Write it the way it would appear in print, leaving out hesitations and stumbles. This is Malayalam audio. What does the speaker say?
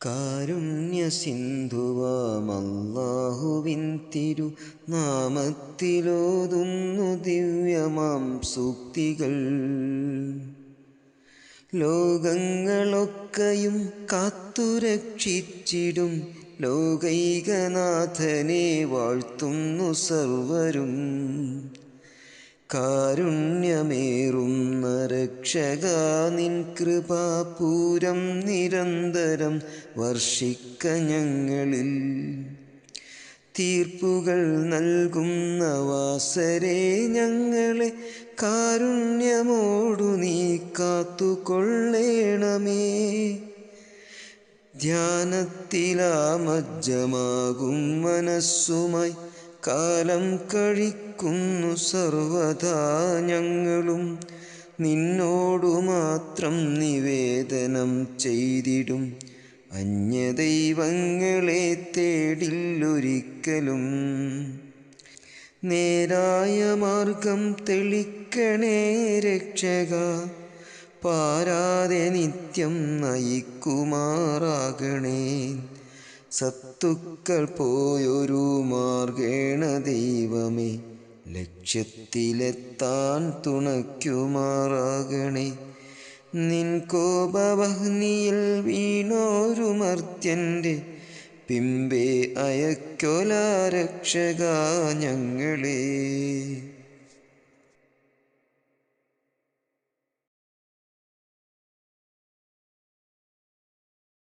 കാരുണ്യ സിന്ധുവാമല്ലാഹുവിൻ തിരുനാമത്തിലോതുന്നു ദിവ്യമാം സൂക്തികൾ. ലോകങ്ങളൊക്കെയും കാത്തുരക്ഷിച്ചിടും ലോകൈകനാഥനെ വാഴ്ത്തുന്നു സർവരും. കാരുണ്യമേറുന്ന രക്ഷകാ നിൻ കൃപാപൂരം നിരന്തരം വർഷിക്ക ഞങ്ങളിൽ. തീർപ്പുകൾ നൽകുന്ന വാസരെ ഞങ്ങളെ കാരുണ്യമോടു നീ കാത്തുകൊള്ളേണമേ. ധ്യാനത്തിലാമജ്ജമാകും മനസ്സുമായി കാലം കഴിക്കുന്നു സർവദാ ഞങ്ങളും. നിന്നോടു മാത്രം നിവേദനം ചെയ്തിടും അന്യദൈവങ്ങളെ തേടില്ലൊരിക്കലും. നേരായ മാർഗം തെളിക്കണേ രക്ഷകാ, പാരാതെ നിത്യം നയിക്കുമാറാകണേ. സത്തുക്കൾ പോയൊരു മാർഗേണ ദൈവമേ, ലക്ഷ്യത്തിലെത്താൻ തുണയ്ക്കുമാറാകണേ. നിൻ കോപവഹ്നിയിൽ വീണോരു മർത്യൻ്റെ പിമ്പെ അയക്കൊല രക്ഷകാ ഞങ്ങളെ.